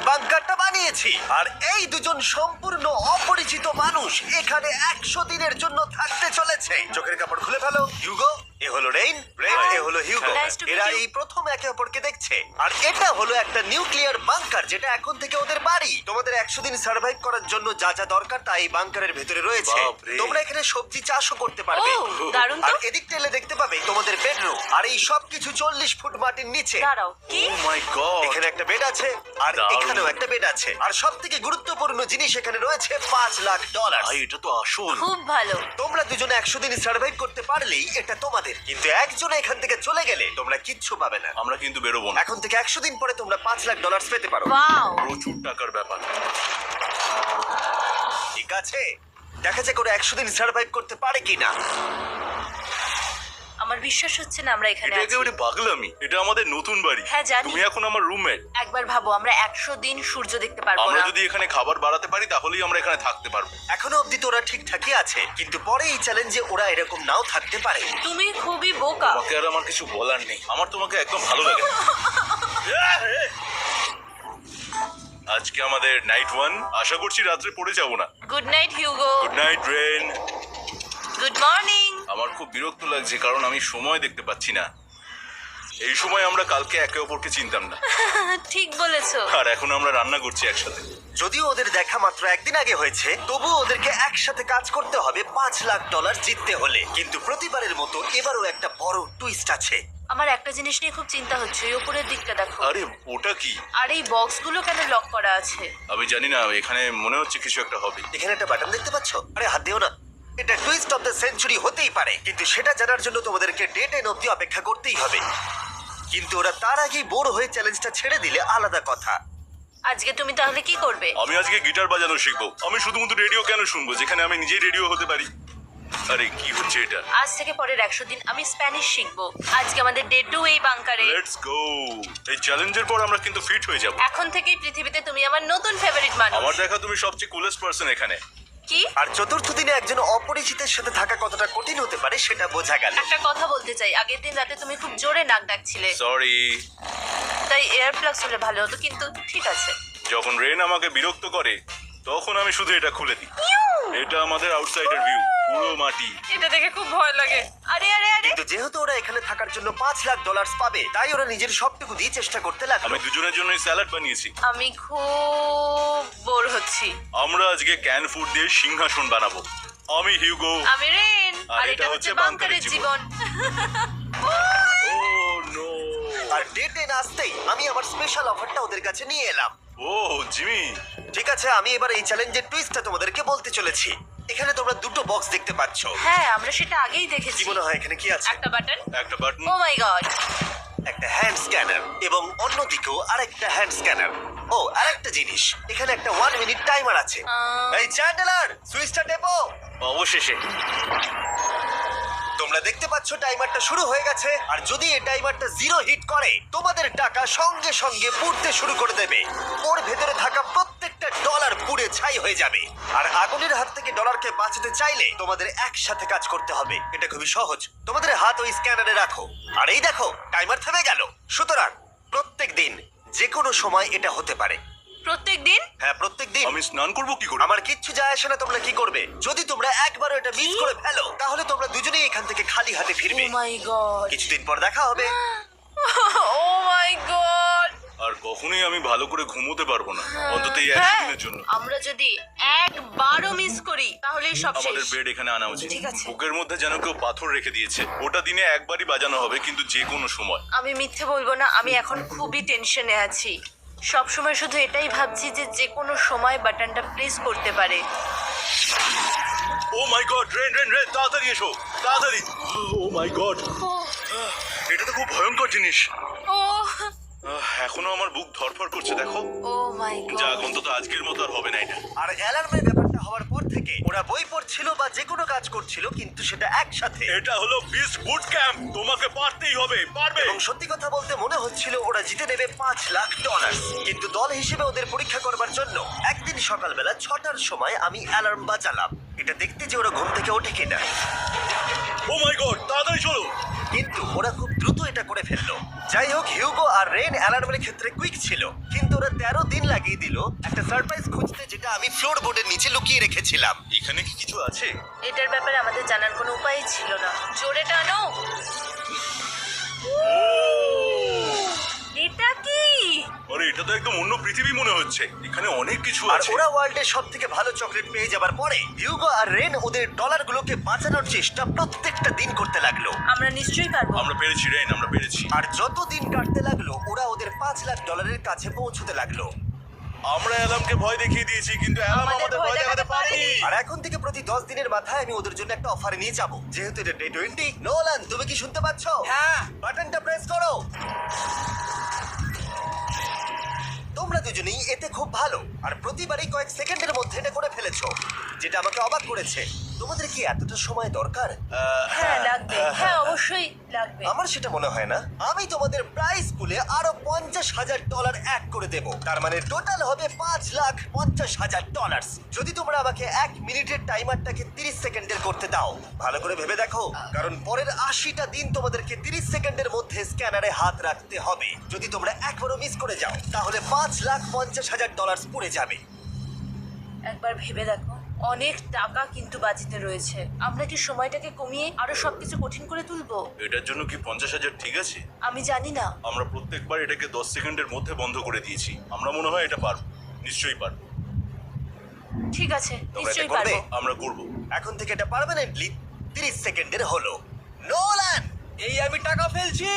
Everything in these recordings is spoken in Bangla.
বাংকারটা বানিয়েছি। আর এই দুজন সম্পূর্ণ অপরিচিত মানুষ এখানে 100 দিনের জন্য থাকতে চলেছে। চোখের কাপড় খুলে ফেলো। হিউগো, এ হলো রেইন, এ হলো হিউগো। Nice to meet এরা you. এই প্রথম একে অপরকে দেখছে। আর এটা হলো একটা নিউক্লিয়ার বাংকার, যেটা এখন থেকে ওদের বাড়ি। তোমাদের 100 দিন সার্ভাইভ করার জন্য যা যা দরকার তা এই বাংকারের ভেতরে রয়েছে। বাপরে। তোমরা এখানে সবজি চাষও করতে পারবে। ও, দারুণ তো। আর এদিক টেলে দেখতে পাবে তোমাদের বেডরুম। আর এই সব কিছু 40 ফুট মাটির নিচে। দাঁড়াও, কি? ও মাই গড। এখানে একটা বেড আছে, আর দারুণ। এখানেও একটা বেড আছে। আর সব থেকে গুরুত্বপূর্ণ জিনিস এখানে রয়েছে $5,00,000। ভাই এটা তো আসল। খুব ভালো। তোমরা দুজনে 100 দিন সার্ভাইভ করতে পারলেই এটা তোমাদের। কিন্তু একজন এখান থেকে চলে গেলে তোমরা কিচ্ছু পাবে না। আমরা কিন্তু বেরোবো না। এখন থেকে 100 দিন পরে তোমরা $5,00,000 পেতে পারো। ওয়াও। প্রচুর টাকার ব্যাপার। ঠিক আছে, দেখা যাক ওরা 100 দিন সার্ভাইভ করতে পারে কিনা। আমার বিশ্বাস হচ্ছে না আমরা এখানে এটা আছি। একেবারে পাগলামি। এটা আমাদের নতুন বাড়ি। হ্যাঁ, জানি। তুমি এখন আমার রুমমেট। একবার ভাবো, আমরা 100 দিন সূর্য দেখতে পারবো আমরা না। যদি এখানে খাবার বাড়াতে পারি তাহলেই আমরা এখানে থাকতে পারবো। এখনো অব্দি তো ওরা ঠিকঠাকই আছে, কিন্তু পরে এই চ্যালেঞ্জে ওরা এরকম নাও থাকতে পারে। তুমি খুবই বোকা। তোমাকে আর আমার কিছু বলার নেই। আমার তোমাকে একদম ভালো লাগে না। আজকে আমাদের নাইট 1। আশা করছি রাত্রে পড়ে যাব না। Good night Hugo. Good night Ren. Good morning. আমার খুব বিরক্ত লাগছে কারণ আমি সময় দেখতে পাচ্ছি না। এই সময় আমরা কালকে একে অপরকে চিনতাম না, ঠিক বলেছো। আর এখন আমরা রান্না করছি একসাথে। যদিও ওদের দেখা মাত্র একদিন আগে হয়েছে, তবুও ওদেরকে একসাথে কাজ করতে হবে $5,00,000 জিততে হলে। কিন্তু প্রতিবারের মতো এবারও একটা বড় টুইস্ট আছে। আমার একটা জিনিস নিয়ে খুব চিন্তা হচ্ছে, ওই উপরের দিকটা দেখো। আরে ওটা কি? আর এই বক্সগুলো কেন লক করা আছে? আমি জানি না, এখানে মনে হচ্ছে কিছু একটা হবে। এখানে একটা বাটন দেখতে পাচ্ছ? আরে হাত দিও না। এটা টুইস্ট অফ দ্য সেঞ্চুরি হতেই পারে, কিন্তু সেটা জানার জন্য তোমাদেরকে ডে 10 অব্দি অপেক্ষা করতেই হবে। কিন্তু ওরা তার আগেই বোর হয়ে চ্যালেঞ্জটা ছেড়ে দিলে আলাদা কথা। আজকে তুমি তাহলে কি করবে? আমি আজকে গিটার বাজানো শিখবো। আমি শুধুমাত্র রেডিও কেন শুনবো যেখানে আমি নিজেই রেডিও হতে পারি? আরে কি হচ্ছে এটা? আজ থেকে পরের 100 দিন আমি স্প্যানিশ শিখবো। আজকে আমাদের ডে 2 এই বাংকারে। Let's go. এই চ্যালেঞ্জের পর আমরা কিন্তু ফিট হয়ে যাব। এখন থেকেই পৃথিবীতে তুমি আমার নতুন ফেভারিট মানুষ। আমার দেখা তুমি সবচেয়ে কুলেস্ট পারসন এখানে। কি? আর চতুর্থ দিনে একজন অপরিচিতের সাথে থাকা কতটা কঠিন হতে পারে সেটা বোঝা গেল। একটা কথা বলতে চাই, আগের দিন রাতে তুমি খুব জোরে নাক ডাকছিলে, সরি। তাই এয়ার প্লাগস হলে ভালো হতো, কিন্তু ঠিক আছে। যখন রেন আমাকে বিরক্ত করে তখন আমি শুধু এটা খুলে দিই। এটা আমাদের আউটসাইডার ভিউ, পুরো মাটি। এটা দেখে খুব ভয় লাগে। আরে আরে আরে, কিন্তু যেহেতু ওরা এখানে থাকার জন্য $5,00,000 পাবে, তাই ওরা নিজের সবটুকু দিয়ে চেষ্টা করতে লাগলো। আমি দুজনের জন্যই স্যালাড বানিয়েছি। আমি খুব বোর হচ্ছি। আমরা আজকে ক্যান ফুড দিয়ে সিংহাসন বানাবো। আমি হিউগো। আমি রেন, আর এটা হচ্ছে বাংকারের জীবন। ও নো। আর ডে 10 আসতেই আমি আমার স্পেশাল অফারটা ওদের কাছে নিয়ে এলাম। ও জিমি। ঠিক আছে, আমি এবার এই চ্যালেঞ্জের টুইস্টটা তোমাদেরকে বলতে চলেছি। এখানে তোমরা দুটো বক্স দেখতে পাচ্ছ। হ্যাঁ, আমরা সেটা আগেই কি দেখেছি। মনে হয় এখানে কি আছে? একটা বাটন। একটা বাটন। O my god. একটা হ্যান্ড স্ক্যানার, এবং অন্যদিকেও আরেকটা হ্যান্ড স্ক্যানার। ও, আরেকটা জিনিস, এখানে একটা 1 মিনিট টাইমার আছে। এই চ্যান্ডেলার, সুইচটা টেপো। অবশেষে। তোমরা দেখতে পাচ্ছ টাইমারটা শুরু হয়ে গেছে। আর যদি এই টাইমারটা 0 হিট করে, তোমাদের টাকা সঙ্গে সঙ্গে পুড়তে শুরু করে দেবে। ওর ভেতরে থাকা প্রত্যেকটা ডলার পুড়ে ছাই হয়ে যাবে। আর আগুনের হাত থেকে ডলারকে বাঁচাতে চাইলে তোমাদের একসাথে কাজ করতে হবে। এটা খুবই সহজ। তোমাদের হাত ওই স্ক্যানারে রাখো, আর এই দেখো টাইমার থেমে গেল। সুতরাং প্রত্যেক দিন যে কোনো সময় এটা হতে পারে। প্রত্যেকদিন? হ্যাঁ, প্রত্যেক দিন। আমি স্নান করব কি করে? আমার কিচ্ছু যায় আসে না তোমরা কি করবে। যদি তোমরা একবারও এটা মিস করে ফেলো, তাহলে তোমরা দুজনেই এখান থেকে খালি হাতে ও ফিরবে। মাই গড। কিছুদিন পর দেখা হবে। ও মাই গড। আর কখনোই আমি ভালো করে ঘুমোতে পারবো না, অন্তত এই 100 হ্যাঁ, দিনের জন্য। আমরা যদি একবারও মিস করি তাহলেই সব আমাদের শেষ। বেড এখানে আনা উচিত। ঠিক আছে। বুকের মধ্যে যেন কেউ পাথর রেখে দিয়েছে। ওটা দিনে একবারই বাজানো হবে, কিন্তু যে কোনো সময়। আমি মিথ্যে বলবো না, আমি এখন খুবই টেনশনে আছি। সব সময় শুধু এটাই ভাবছি যে যে কোনো সময় বাটনটা প্রেস করতে পারে। ও my god, rain rain rain, তাড়াতাড়ি এসো, তাড়াতাড়ি। ও মাই গড, এটা তো খুব ভয়ঙ্কর জিনিস। ও এখনো আমার বুক ধড়ফড় করছে, দেখো। ও মাই যাক, গড। অন্তত আজকের মতো আর হবে না এটা। আর অ্যালার্মের ব্যাপারটা হওয়ার পর থেকে ওরা বই পড়ছিল বা যে কোনো কাজ করছিল, কিন্তু সেটা একসাথে। এটা হলো বিস্ট বুট ক্যাম্প, তোমাকে পারতেই হবে, পারবে। এবং সত্যি কথা বলতে মনে হচ্ছিল ওরা জিতে নেবে $5,00,000। কিন্তু দল হিসেবে ওদের পরীক্ষা করবার জন্য একদিন সকালবেলা 6টার সময় আমি অ্যালার্ম বাজালাম, এটা দেখতে যে ওরা ঘুম থেকে ওঠে কিনা। ও মাই গড, তাড়াতাড়ি চলো। কিন্তু ওরা খুব দ্রুত এটা করে ফেললো। যাই হোক, হিউগো আর রেন অ্যালার্মের ক্ষেত্রে কুইক ছিল, কিন্তু ওরা 13 দিন লাগিয়ে দিল একটা সারপ্রাইজ খুঁজতে, যেটা আমি ফ্লোর বোর্ডের নিচে লুকিয়ে রেখেছিলাম। এখানে কি কিছু আছে? এটার ব্যাপারে আমাদের জানার কোনো উপায়ই ছিল না। জোরে টানো। এটা কি? আরে এটা তো একদম অন্য পৃথিবী মনে হচ্ছে, এখানে অনেক কিছু আর আছে। ওরা ওয়ার্ল্ডের সব থেকে ভালো চকলেট পেয়ে যাবার পরে হিউগো আর রেন ওদের ডলারগুলোকে বাঁচানোর চেষ্টা প্রত্যেকটা দিন করতে লাগলো। আমরা নিশ্চয়ই পারবো। আমরা পেরেছি রেন, আমরা পেরেছি। আর যত দিন কাটতে লাগলো ওরা ওদের $5,00,000 কাছে পৌঁছতে লাগলো। আমরা অ্যালামকে ভয় দেখিয়ে দিয়েছি, কিন্তু অ্যালাম আমাদের ভয় দেখাতে পারেনি। আর এখন থেকে প্রতি 10 দিনের মাথায় আমি ওদের জন্য একটা অফার নিয়ে যাব, যেহেতু এটা ডে 20। নোলান, তুমি কি শুনতে পাচ্ছ? হ্যাঁ। বাটনটা প্রেস করো। তোমরা দুজনেই এতে খুব ভালো, আর প্রতিবারই কয়েক সেকেন্ডের মধ্যে এটা করে ফেলেছো, যেটা আমাকে অবাক করেছে। তোমাদের কি এতটা সময় দরকার? হ্যাঁ লাগবে, হ্যাঁ অবশ্যই লাগবে। আমার সেটা মনে হয় না। আমি তোমাদের প্রাইস পুলে আরো $50,000 অ্যাড করে দেব, তার মানে টোটাল হবে $5,50,000। যদি তোমরা আমাকে 1 মিনিটের টাইমারটাকে 30 সেকেন্ডের করতে দাও। ভালো করে ভেবে দেখো, কারণ পরের 80টা দিন তোমাদেরকে 30 সেকেন্ডের মধ্যে স্ক্যানারে হাত রাখতে হবে। যদি তোমরা একবারও মিস করে যাও, তাহলে $5,50,000 পড়ে যাবে। একবার ভেবে দেখো, অনেক টাকা কিন্তু বাজিতে রয়েছে। আমরা কি সময়টাকে কমিয়ে আরো সবকিছু কঠিন করে তুলবো? এটার জন্য কি 50,000 ঠিক আছে? আমি জানি না। আমরা প্রত্যেকবার এটাকে 10 সেকেন্ডের মধ্যে বন্ধ করে দিয়েছি। আমরা মনে হয় এটা পারবো, নিশ্চয়ই পারবো। ঠিক আছে, তোমরা নিশ্চয়ই এটা করবে? পারবো। আমরা করব। এখন থেকে এটা পার্মানেন্টলি 30 সেকেন্ডের হলো। নোলান, এই আমি টাকা ফেলছি।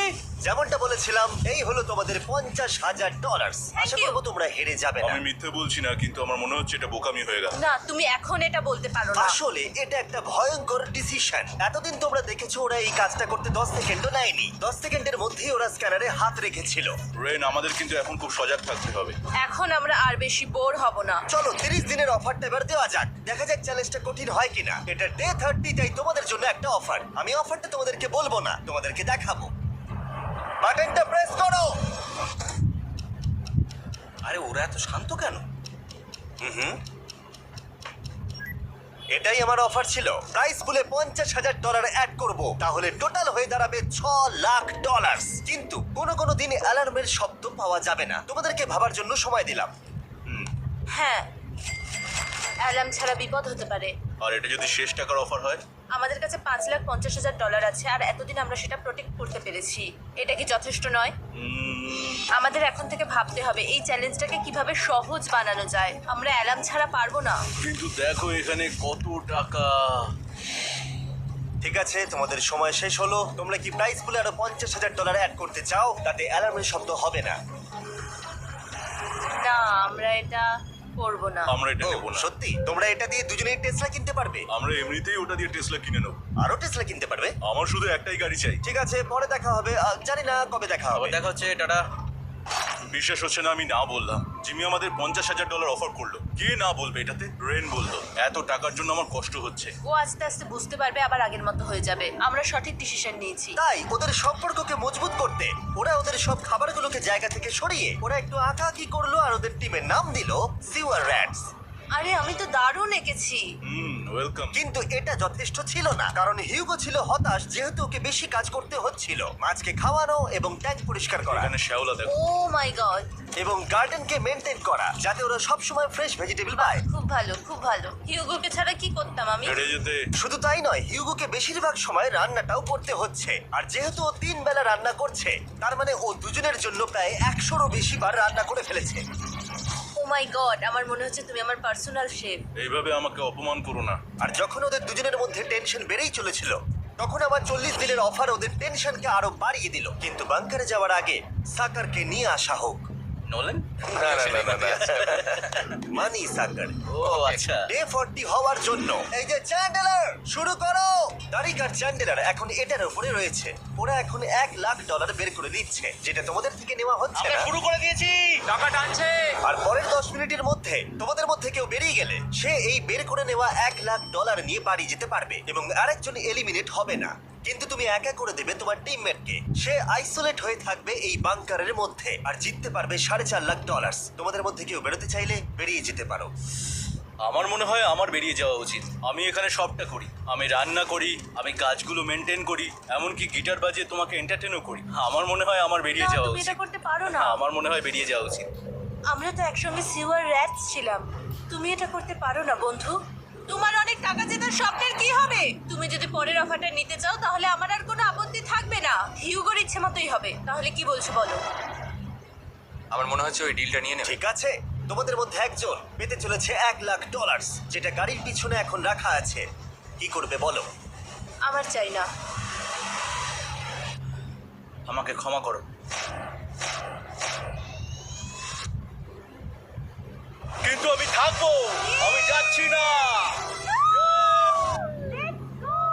যেমনটা বলেছিলাম, এই হলো তোমাদের $50,000। আশা you. করবো তোমরা হেরে যাবে না। আমি মিথ্যে বলছি না, কিন্তু আমার মনে হচ্ছে এটা বোকামি হয়ে গেল। না, তুমি এখন এটা বলতে পারো না। আসলে এটা একটা ভয়ঙ্কর ডিসিশন। এতদিন তোমরা দেখেছো ওরা এই কাজটা করতে 10 সেকেন্ডও নেয়নি। 10 সেকেন্ডের মধ্যেই ওরা স্ক্যানারে হাত রেখেছিল। রেন, আমাদের কিন্তু এখন খুব সজাগ থাকতে হবে। এখন আমরা আর বেশি বোর হব না। চলো 30 দিনের অফারটা এবার দেওয়া যাক, দেখা যাক চ্যালেঞ্জটা কঠিন হয় কিনা। এটা ডে 30, তাই তোমাদের জন্য একটা অফার। আমি অফারটা তোমাদেরকে বলবো না, তোমাদেরকে দেখাবো। বাটনটা প্রেস করো। আরে ওরা এত শান্ত কেন? এটাই আমার অফার ছিল। প্রাইস পুলে $50,000 অ্যাড করব, তাহলে টোটাল হয়ে দাঁড়াবে $6,00,000। কিন্তু কোনো দিন অ্যালার্মের শব্দ পাওয়া যাবে না। তোমাদেরকে ভাবার জন্য সময় দিলাম। হ্যাঁ, অ্যালার্ম ছাড়া বিপদ হতে পারে। আর এটা যদি শেষ টাকার অফার হয়? আমাদের কাছে $5,50,000 আছে, আর এতদিন আমরা সেটা প্রোটেক্ট করতে পেরেছি। এটা কি যথেষ্ট নয়? আমাদের এখন থেকে ভাবতে হবে এই চ্যালেঞ্জটাকে কিভাবে সহজ বানানো যায়। আমরা অ্যালার্ম ছাড়া পারবো না। কিন্তু দেখো এখানে কত টাকা। ঠিক আছে, তোমাদের সময় শেষ হলো। তোমরা কি প্রাইস পুলে আরো $50,000 অ্যাড করতে চাও? তাতে অ্যালার্মের শব্দ হবে না। না, আমরা এটা করবো না। আমরা এটা ও, নেবো না। সত্যি? তোমরা এটা দিয়ে দুজনেই টেসলা কিনতে পারবে? আমরা এমনিতেই ওটা দিয়ে টেসলা কিনে নেবো। আরো টেসলা কিনতে পারবে? আমার শুধু একটাই গাড়ি চাই। ঠিক আছে, পরে দেখা হবে। জানি না কবে দেখা হবে। আবার দেখা হচ্ছে, টাটা। বিশ্বাস হচ্ছে না আমি না বললাম। জিমি আমাদের $50,000 অফার করলো। কে না বলবে এটাতে? রেন বললো। এত টাকার জন্য আমার কষ্ট হচ্ছে। ও আস্তে আস্তে বুঝতে পারবে, আবার আগের মতো হয়ে যাবে। আমরা সঠিক ডিসিশন নিয়েছি। তাই ওদের সম্পর্ককে মজবুত করতে ওরা ওদের সব খাবারগুলোকে জায়গা থেকে সরিয়ে ওরা একটু আঁকাআঁকি করলো, আর ওদের টিমের নাম দিল সিওয়ার র্যাটস। আরে আমি তো দারুণ এঁকেছি। ওয়েলকাম। কিন্তু এটা যথেষ্ট ছিল না, কারণ হিউগো ছিল হতাশ, যেহেতু ওকে বেশি কাজ করতে হচ্ছিল। মাছকে খাওয়ানো এবং ট্যাঙ্ক পরিষ্কার করা এখানে শ্যাওলা দেখো। ও মাই গড, এবং গার্ডেনকে মেনটেন করা, যাতে ওরা সবসময় ফ্রেশ ভেজিটেবল পায়। খুব ভালো, খুব ভালো। হিউগোকে ছাড়া কি করতাম আমি? হেরে যেতে। শুধু তাই নয়, হিউগোকে বেশিরভাগ সময় রান্নাটাও করতে হচ্ছে। আর যেহেতু ও 3 বেলা রান্না করছে, তার মানে ও দুজনের জন্য প্রায় 100-রও বেশি বার রান্না করে ফেলেছে। ও মাই গড, আমার মনে হচ্ছে তুমি আমার পার্সোনাল শেফ। এইভাবে আমাকে অপমান করো না। আর যখন ওদের দুজনের মধ্যে টেনশন বেড়েই চলেছিল, তখন আমার 40 দিনের অফার ওদের টেনশনকে আরো বাড়িয়ে দিল। কিন্তু বাংকারে যাওয়ার আগে সাকারকে নিয়ে আসা হোক। নোলেন? মানি সাকার। ও আচ্ছা। ডে 40 হওয়ার জন্য এই যে চ্যান্ডেলার শুরু করো। তারিক আর চ্যান্ডেলার এখন এটার উপরে রয়েছে। ওরা এখন $1,00,000 বের করে দিচ্ছে, যেটা তোমাদের থেকে নেওয়া হচ্ছে আমরা না। শুরু করে দিয়েছি, টাকা টানছে। আর পরের 10 মিনিটের মধ্যে তোমাদের মধ্যে কেউ বেরিয়ে গেলে সে এই বের করে নেওয়া $1,00,000 নিয়ে বাড়ি যেতে পারবে, এবং আরেকজন এলিমিনেট হবে না। কিন্তু তুমি একা করে দেবে তোমার টিমমেটকে। সে আইসোলেট হয়ে থাকবে এই বাংকারের মধ্যে, আর জিততে পারবে $4.5 লাখ। তোমাদের মধ্যে কেউ বেরোতে চাইলে বেরিয়ে যেতে পারো। আমার মনে হয় আমার বেরিয়ে যাওয়া উচিত। আমি এখানে সবটা করি, আমি রান্না করি, আমি কাজগুলো মেনটেন করি, এমনকি গিটার বাজিয়ে তোমাকে এন্টারটেনও করি। আমার মনে হয় আমার বেরিয়ে না, যাওয়া তুমি উচিত। এটা করতে পারো না। আমার মনে হয় বেরিয়ে যাওয়া উচিত। আমরা তো একসঙ্গে সিওয়ার র্যাটস ছিলাম। তুমি এটা করতে পারো না বন্ধু। তোমার অনেক টাকা জেতার স্বপ্নের কি হবে? তুমি যদি পরের অফারটা নিতে চাও তাহলে আমার আর কোনো আপত্তি থাকবে না। হিউগোর ইচ্ছে মতোই হবে। তাহলে কি বলছো বলো? আমার মনে হচ্ছে ওই ডিলটা নিয়ে নেবে। ঠিক আছে, তোমাদের মধ্যে একজন পেতে চলেছে $1,00,000, যেটা গাড়ির পিছনে এখন রাখা আছে। কি করবে বলো? আমার চাই না। আমাকে ক্ষমা করো। কিন্তু আমি থাকবো, আমি যাচ্ছি না।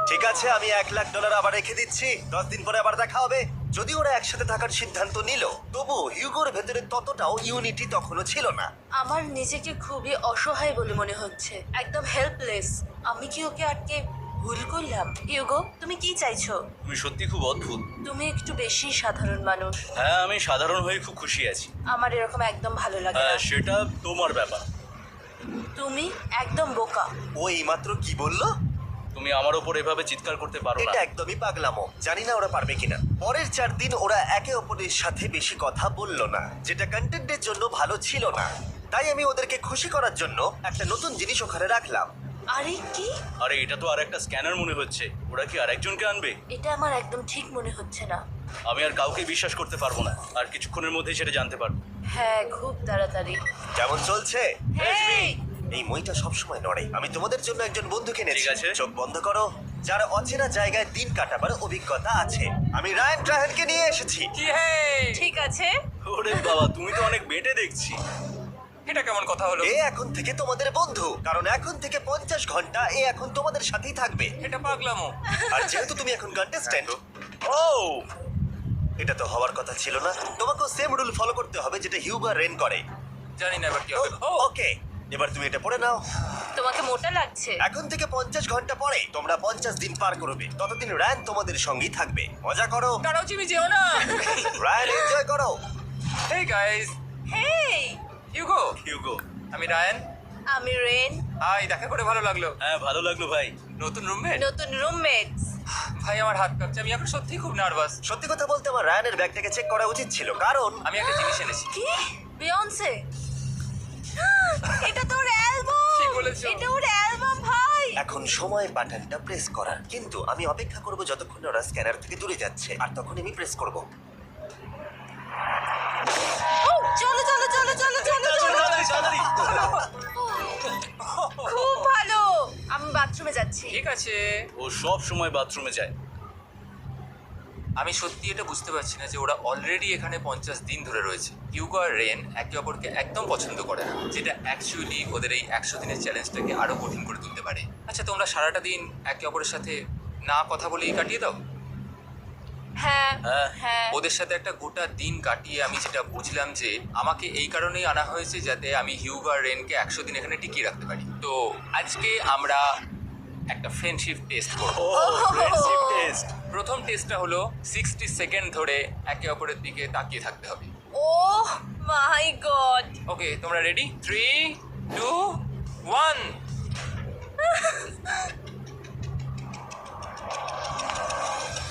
ঠিক আছে, আমি $1,00,000 আবার রেখে দিচ্ছি। 10 দিন পরে আবার দেখা হবে। যদি ওরা একসাথে থাকার সিদ্ধান্ত নিল, তবু হিউগোর ভেতরে ততটাও ইউনিটি তখনও ছিল না। আমার নিজেকে খুবই অসহায় বলে মনে হচ্ছে, একদম হেল্পলেস। আমি কি ওকে আটকে ভুল করলাম? হিউগো, তুমি কি চাইছো? তুমি সত্যি খুব অদ্ভুত। তুমি একটু বেশি সাধারণ মানুষ। হ্যাঁ, আমি সাধারণ হয়ে খুব খুশি আছি। আমার এরকম একদম ভালো লাগে না। হ্যাঁ, সেটা তোমার ব্যাপার। তুমি একদম বোকা। ও এইমাত্র কি বললো? তুমি আমার ওপর এভাবে চিৎকার করতে পারো না। এটা একদমই পাগলামো। জানি না ওরা পারবে কিনা। পরের 4 দিন ওরা একে অপরের সাথে বেশি কথা বললো না, যেটা কন্টেন্টের জন্য ভালো ছিল না। তাই আমি ওদেরকে খুশি করার জন্য একটা নতুন জিনিস ওখানে রাখলাম। আরে কি? আরে এটা তো আর একটা স্ক্যানার মনে হচ্ছে। ওরা কি আরেকজনকে আনবে? এটা আমার একদম ঠিক মনে হচ্ছে না। আমি আর কাউকে বিশ্বাস করতে পারবো না। আর কিছুক্ষণের মধ্যেই সেটা জানতে পারবো। হ্যাঁ, খুব তাড়াতাড়ি। কেমন চলছে? হেই! এই মইটা সবসময় নড়ে। আমি তোমাদের জন্য একজন বন্ধুকে এনেছি। ঠিক আছে। চোখ বন্ধ করো। যার অচেনা জায়গায় দিন কাটাবার অভিজ্ঞতা আছে। আমি রায়ান ট্রাহেনকে নিয়ে এসেছি। ঠিক আছে। ওরে বাবা, তুমি তো অনেক বেটে দেখছি। এটা কেমন কথা হলো? এ এখন থেকে তোমাদের বন্ধু, কারণ এখন থেকে 50 ঘন্টা এ এখন তোমাদের সাথেই থাকবে। এটা পাগলামো। আর যেহেতু তুমি এখন কন্টেস্ট্যান্ট, ও এটা তো হওয়ার কথা ছিল না। তোমাকেও সেম রুল ফলো করতে হবে যেটা হিউগো আর রেন করে। জানি না এবার কি হবে। ওকে, এবার তুমি এটা পড়ে নাও। তোমাকে মোটা লাগছে। এখন থেকে 50 ঘন্টা পরে তোমরা 50 দিন পার করবে। ততদিন রায়ান তোমাদের সঙ্গেই থাকবে। মজা করো, দাঁড়াও চিমি যেও না। রায়ান এনজয় করো। হেই গাইস, হেই, হিউগো। হিউগো। আমি রায়ান। আমি রেন। হাই, দেখা করে ভালো লাগলো। হ্যাঁ, ভালো লাগলো ভাই। নতুন রুমমেট। নতুন রুমমেটস। ভাই আমার হাত কাঁপছে, আমি এখন সত্যি খুব নার্ভাস। সত্যি কথা বলতে আমার রায়ানের ব্যাগটাকে চেক করা উচিত ছিল, কারণ আমি একটা জিনিস এনেছি। কি? বিয়ন্সে? এটা তো ওর অ্যালবাম। ঠিক বলেছো। এটা ওর অ্যালবাম ভাই। এখন সময় বাটনটা প্রেস করার। কিন্তু আমি অপেক্ষা করব যতক্ষণ ওরা স্ক্যানার থেকে দূরে যাচ্ছে, আর তখন আমি প্রেস করব। ও, চলো চলো চলো চলো চলো চলো। তাড়াতাড়ি। খুব ভালো। আমি বাথরুমে যাচ্ছি। ঠিক আছে। ও সব সময় বাথরুমে যায়। আমি সত্যি এটা বুঝতে পারছি না যে ওরা অলরেডি এখানে 50 দিন ধরে রয়েছে। হিউগো আর রেন একে অপরকে একদম পছন্দ করে না, যেটা অ্যাকচুয়ালি ওদের এই 100 দিনের চ্যালেঞ্জটাকে আরো কঠিন করে তুলতে পারে। আচ্ছা, তোমরা সারাটা দিন একে অপরের সাথে না কথা বলেই কাটিয়ে দাও? হ্যাঁ হ্যাঁ। হ্যাঁ। ওদের সাথে একটা গোটা দিন কাটিয়ে আমি যেটা বুঝলাম যে আমাকে এই কারণেই আনা হয়েছে যাতে আমি হিউগো আর রেনকে 100 দিন এখানে টিকিয়ে রাখতে পারি। তো আজকে আমরা একটা ফ্রেন্ডশিপ টেস্ট করব। ও ফ্রেন্ডশিপ টেস্ট। প্রথম টেস্টটা হলো 60 সেকেন্ড ধরে একে অপরের দিকে তাকিয়ে থাকতে হবে। ওহ মাই গড। ওকে, তোমরা রেডি? 3, 2, 1।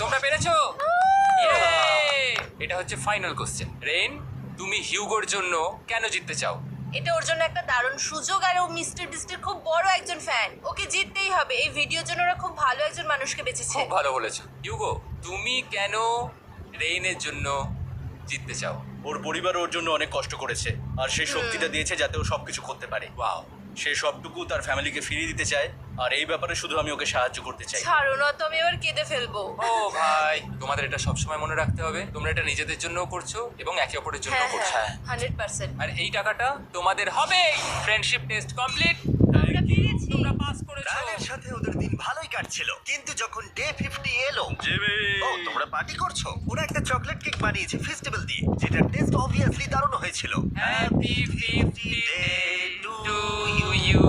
তোমরা পেরেছো? Yay! এটা হচ্ছে ফাইনাল কোশ্চেন। রেন, তুমি হিউগোর জন্য কেন জিততে চাও? এটা ওর জন্য একটা দারুণ সুযোগ, আর ও মিস্টার বিস্টের খুব বড় একজন ফ্যান। ওকে জিততেই হবে। এই ভিডিওর জন্য ওরা খুব ভালো একজন মানুষকে বেঁচেছে। খুব ভালো বলেছো। হিউগো, তুমি কেন রেইনের জন্য জিততে চাও? ওর পরিবার ওর জন্য অনেক কষ্ট করেছে, আর সেই শক্তিটা দিয়েছে যাতে ও সবকিছু করতে পারে। ওয়াও। সে সবটুকু তার ফ্যামিলিকে ফিরিয়ে দিতে চায়, আর এই ব্যাপারে শুধু আমি ওকে সাহায্য করতে চাই। ছাড়ো না তো, আমি এবার কেঁদে ফেলবো। ও ভাই, তোমাদের এটা সবসময় মনে রাখতে হবে। তোমরা এটা নিজেদের জন্যও করছো এবং একে অপরের জন্য হ্যাঁ করছো। হ্যাঁ 100%। আর এই টাকাটা তোমাদের হবে। Friendship test complete. আমরা পেরেছি। তোমরা পাস করেছো। রায়ানের সাথে ওদের দিন ভালোই কাটছিল, কিন্তু যখন ডে 50 এলো, জিমি! ও তোমরা পার্টি করছো। ওরা একটা চকলেট কেক বানিয়েছে ফেস্টিভ্যাল দিয়ে, যেটা টেস্ট অবভিয়াসলি দারুণ হয়েছিল। Happy 50 day to you.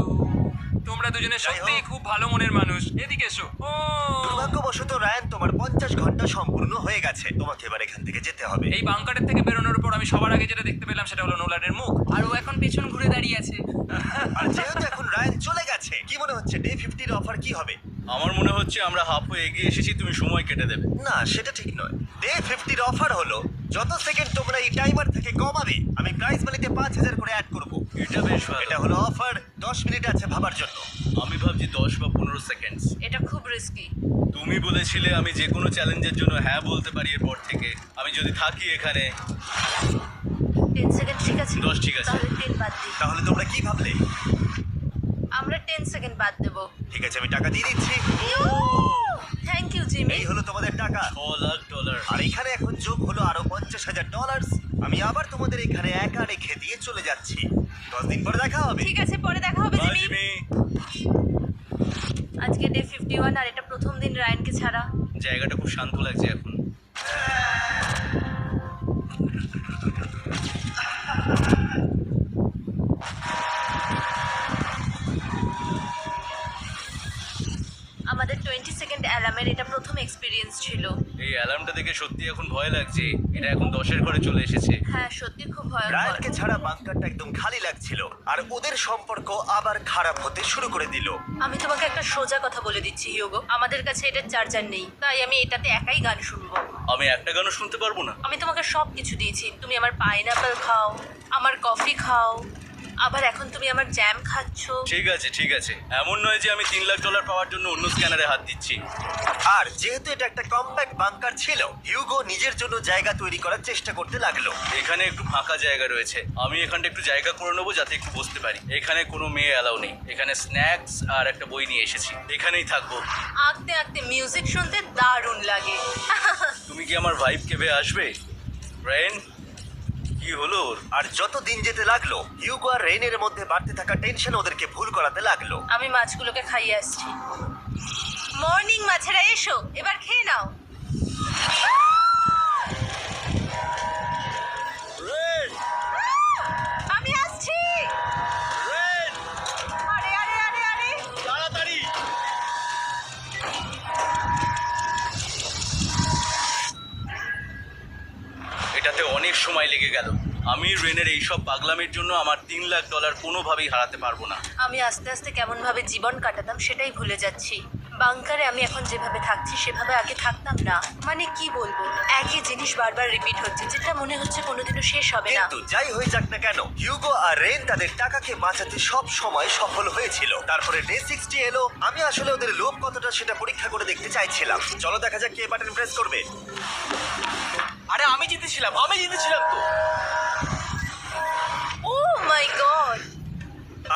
তোমরা দুজন দুজনে যাই সত্যি হোক। খুব ভালো মনের মানুষ। এদিকে এসো। ও দুর্ভাগ্যবশত রায়ান, তোমার 50 ঘন্টা সম্পূর্ণ হয়ে গেছে। তোমাকে এবার এখান থেকে যেতে হবে। এই বাংকারের থেকে বেরোনোর পর আমি সবার আগে যেটা দেখতে পেলাম সেটা হলো নোলানের মুখ। আর ও এখন পেছন ঘুরে দাঁড়িয়ে আছে। আর যেহেতু এখন রায়ান চলে গেছে, কি মনে হচ্ছে ডে 50 এর অফার কি হবে? আমার মনে হচ্ছে আমরা হাফ হয়ে এগিয়ে এসেছি, তুমি সময় কেটে দেবে। না, সেটা ঠিক নয়। ডে 50 এর অফার হলো যত সেকেন্ড তোমরা এই টাইমার থেকে কমাবে, আমি প্রাইস মানিতে 5000 করে অ্যাড করব। এটা বেশ ভালো। এটা হলো অফার। 10 মিনিট আছে ভাবার জন্য। আমি ভাবছি 10 বা 15 সেকেন্ডস। এটা খুব রিস্কি। তুমি বলেছিলে আমি যে কোনো চ্যালেঞ্জের জন্য হ্যাঁ বলতে পারি এরপর থেকে। আমি যদি থাকি এখানে 10 সেকেন্ড ঠিক আছে? 10 ঠিক আছে। তাহলে 10 বাদ দিই। তাহলে তোমরা কি ভাবলে? আমরা 10 সেকেন্ড বাদ দেবো। ঠিক আছে, আমি টাকা দিয়ে দিচ্ছি। Thank you Jimmy. এই হলো তোমাদের টাকা। $6,00,000। আর এখানে এখন যোগ হলো আরো $50,000। আমি আবার তোমাদের এখানে একা রেখে দিয়ে চলে যাচ্ছি। 10 দিন পরে দেখা হবে। ঠিক আছে, পরে দেখা হবে বাই জিমি। জিমি। আজকে ডে 51 আর এটা প্রথম দিন রায়ানকে ছাড়া। জায়গাটা খুব শান্ত লাগছে এখন। আমাদের 20 সেকেন্ড অ্যালার্মের এটা প্রথম এক্সপিরিয়েন্স ছিল। এই অ্যালার্মটা দেখে সত্যি এখন ভয় লাগছে। এটা এখন 10-এর ঘরে চলে এসেছে। হ্যাঁ, সত্যি খুব ভয়ঙ্কর। রায়ানকে ছাড়া বাংকারটা একদম খালি লাগছিল, আর ওদের সম্পর্ক আবার খারাপ হতে শুরু করে দিল। আমি তোমাকে একটা সোজা কথা বলে দিচ্ছি হিউগো, আমাদের কাছে এটার চার্জার নেই, তাই আমি এটাতে একাই গান শুনবো। আমি একটা গানও শুনতে পারবো না। আমি তোমাকে সব কিছু দিয়েছি, তুমি আমার পাইনাপেল খাও, আমার কফি খাও, আবার এখন তুমি আমার জ্যাম খাচ্ছো। ঠিক আছে ঠিক আছে, এমন নয় যে আমি $3,00,000 পাওয়ার জন্য অন্য স্ক্যানারে হাত দিচ্ছি। আর যেহেতু এটা একটা কম্প্যাক্ট বাংকার ছিল, হিউগো নিজের জন্য জায়গা তৈরি করার চেষ্টা করতে লাগলো। এখানে একটু ফাঁকা জায়গা রয়েছে, আমি এখানটা একটু জায়গা করে নেবো যাতে একটু বসতে পারি। এখানে কোনো মেয়ে অ্যালাউ নেই। এখানে স্ন্যাক্স আর একটা বই নিয়ে এসেছি, এখানেই থাকবো। আঁকতে আঁকতে মিউজিক শুনতে দারুণ লাগে। তুমি কি আমার ভাইব কেবে আসবে ব্রেন? কি হলো ওর? আর যত দিন যেতে লাগলো, হিউগো আর রেইনের মধ্যে বাড়তে থাকা টেনশন ওদেরকে ভুল করাতে লাগলো। আমি মাছগুলোকে খাইয়ে আসছি। মর্নিং মাছেরা, এসো এবার খেয়ে নাও। ব্রেন! আমি আসছি। ব্রেন! আরে আরে আরে আরে, তাড়াতাড়ি! এটাতে অনেক সময় লেগে গেল। আমি রেনের এইসব পাগলামির জন্য আমার $3,00,000 কোনোভাবেই হারাতে পারবো না। আমি আস্তে আস্তে কেমন ভাবে জীবন কাটাতাম সেটাই ভুলে যাচ্ছি। বাংকারে আমি এখন যেভাবে থাকছি সেভাবে আগে থাকতাম না। মানে কি বলবো, একই জিনিস বারবার রিপিট হচ্ছে, যেটা মনে হচ্ছে কোনোদিনও শেষ হবে না। কিন্তু যাই হয়ে যাক না কেন, হিউগো আর রেন তাদের টাকাকে বাঁচাতে সব সময় সফল হয়েছিল। তারপরে ডে 60 এলো। আমি আসলে ওদের লোভ কতটা সেটা পরীক্ষা করে দেখতে চাইছিলাম। চলো দেখা যাক কে বাটন প্রেস করবে। আরে আমি জিতেছিলাম তো। ও মাই গড!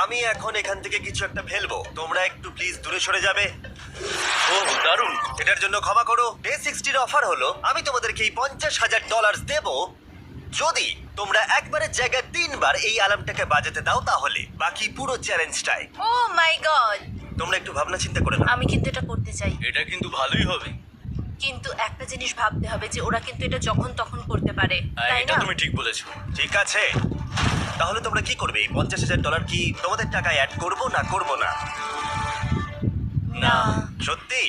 আমি এখন এখান থেকে কিছু একটা ফেলবো। তোমরা একটু প্লিজ দূরে সরে যাবে। ও দারুণ! এটার জন্য ক্ষমা করো। ডে 60 অফার হলো আমি তোমাদেরকে এই $50,000 দেব যদি তোমরা একবারের জায়গায় 3 বার এই অ্যালার্মটাকে বাজাতে দাও। তাহলে বাকি পুরো চ্যালেঞ্জটাই ও মাই গড! তোমরা একটু ভাবনা চিন্তা করে নাও। আমি কিন্তু এটা করতে চাই, এটা কিন্তু ভালোই হবে। কিন্তু একটা জিনিস ভাবতে হবে যে ওরা কিন্তু এটা যখন তখন করতে পারে, তাই এটা না? তুমি ঠিক বলেছো। ঠিক আছে, তাহলে তোমরা কি করবে? এই $50,000 কি তোমাদের টাকায় অ্যাড করবো না করবো না? না, সত্যি?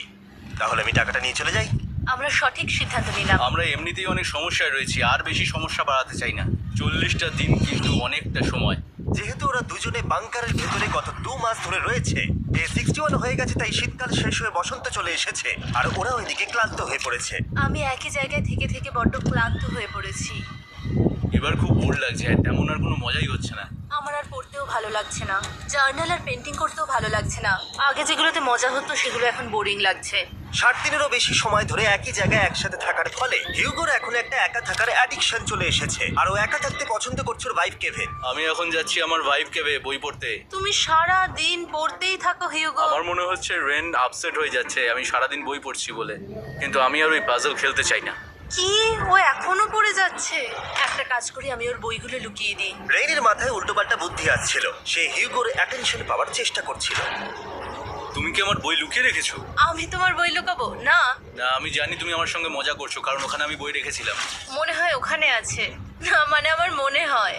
তাহলে আমি টাকাটা নিয়ে চলে যাই। আমরা সঠিক সিদ্ধান্ত নিলাম। আমরা এমনিতেই অনেক সমস্যায় রয়েছি, আর বেশি সমস্যা বাড়াতে চাই না। 40টা দিন কিন্তু অনেকটা সময়। যেহেতু ওরা দুজনে বাংকারের ভেতরে গত 2 মাস ধরে রয়েছে, ডে 61 হয়ে গেছে, তাই শীতকাল শেষ হয়ে বসন্ত চলে এসেছে, আর ওরা ওইদিকে ক্লান্ত হয়ে পড়েছে। আমি একই জায়গায় থেকে থেকে বড্ড ক্লান্ত হয়ে পড়েছি। এবার খুব বোর লাগছে, আর তেমন আর কোনো মজাই হচ্ছে না। আমার আর পড়তেও ভালো লাগছে না, জার্নাল আর পেন্টিং করতেও ভালো লাগছে না। আগে যেগুলোতে মজা হতো সেগুলো এখন বোরিং লাগছে। 60 দিনেরও বেশি সময় ধরে একই জায়গায় একসাথে থাকার ফলে হিউগোর এখন একটা একা থাকার অ্যাডিকশন চলে এসেছে, আর ও একা থাকতে পছন্দ করছে ওর ভাইফ কেভে। আমি এখন যাচ্ছি আমার ভাইব কেবে বই পড়তে। তুমি সারা দিন পড়তেই থাকো হিউগো। আমার মনে হচ্ছে রেন আপসেট হয়ে যাচ্ছে আমি সারাদিন বই পড়ছি বলে, কিন্তু আমি আর ওই পাজল খেলতে চাই না। কি, ও এখনো পড়ে যাচ্ছে? একটা কাজ করি, আমি ওর বইগুলো লুকিয়ে দিই। রেইনের মাথায় উল্টোপাল্টা বুদ্ধি আসছিল। সে হিউগোর অ্যাটেনশন পাওয়ার চেষ্টা করছিল। তুমি কি আমার বই লুকিয়ে রেখেছো? আমি তোমার বই লুকাবো না। না, আমি জানি তুমি আমার সঙ্গে মজা করছো, কারণ ওখানে আমি বই রেখেছিলাম। মনে হয় ওখানে আছে। না মানে আমার মনে হয়।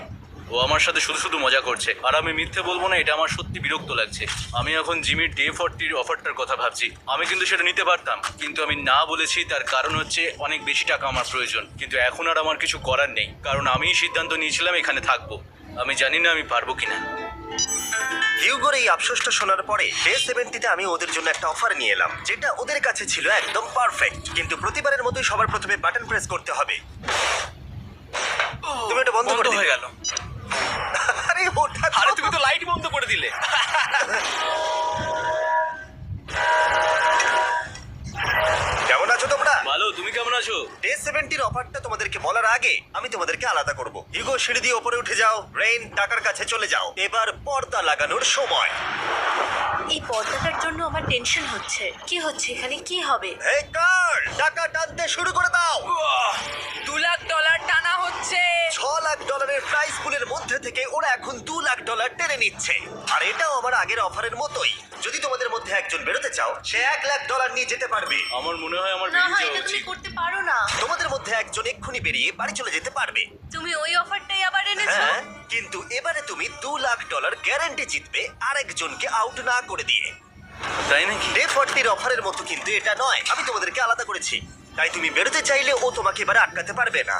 ও আমার সাথে শুধু শুধু মজা করছে, আর আমি মিথ্যে বলবো না, এটা আমার সত্যি বিরক্ত লাগছে। আমি এখন জিমির ডে 40 অফারটার কথা ভাবছি। আমি কিন্তু সেটা নিতে পারতাম, কিন্তু আমি না বলেছি। তার কারণ হচ্ছে অনেক বেশি টাকা আমার প্রয়োজন, কিন্তু এখন আর আমার কিছু করার নেই, কারণ আমিই সিদ্ধান্ত নিয়েছিলাম এখানে থাকবো। আমি জানি না আমি পারবো কিনা। হিউগোর এই আফসোসটা শোনার পরে ডে 70-তে আমি ওদের জন্য একটা অফার নিয়ে এলাম, যেটা ওদের কাছে ছিল একদম পারফেক্ট। কিন্তু প্রতিবারের মতোই সবার প্রথমে বাটন প্রেস করতে হবে। তুমি এটা বন্ধ করে হয়ে দিলে। গেল। আরে ওটা আরে তুমি তো লাইট বন্ধ করে দিলে। কেমন আছো তোমরা? ভালো, তুমি কেমন আছো? ডে 70-র অফারটা তোমাদেরকে বলার আগে আমি তোমাদেরকে আলাদা করব। হিউগো, সিঁড়ি দিয়ে ওপরে উঠে যাও। রেইন, টাকার কাছে চলে যাও। এবার পর্দা লাগানোর সময়। এই পর্দাটার জন্য আমার টেনশন হচ্ছে। কি হচ্ছে এখানে? কি হবে? হে কার, টাকা টানতে শুরু করে দাও। $2 লাখ টানা হচ্ছে। $6 লাখ প্রাইস পুলের মধ্যে থেকে ওরা এখন $2 লাখ টেনে নিচ্ছে। আর এটাও আমার আগের অফারের মতোই। যদি তোমাদের মধ্যে একজন বেরোতে চাও, সে $1 লাখ নিয়ে যেতে পারবে। আমার মনে হয় আমার না বেরিয়ে হয় যাওয়া এটা তুমি উচিত। করতে পারো না। তোমাদের মধ্যে একজন এক্ষুনি বেরিয়ে বাড়ি চলে যেতে পারবে। তুমি ওই অফারটাই আবার এনেছো। হ্যাঁ, কিন্তু এবারে তুমি $2 লাখ গ্যারান্টি জিতবে আরেকজনকে আউট না করে দিয়ে। তাই নাকি? ডে 40-র অফারের মতো কিন্তু এটা নয়। আমি তোমাদেরকে আলাদা করেছি, তাই তুমি বেরোতে চাইলে ও তোমাকে এবারে আটকাতে পারবে না।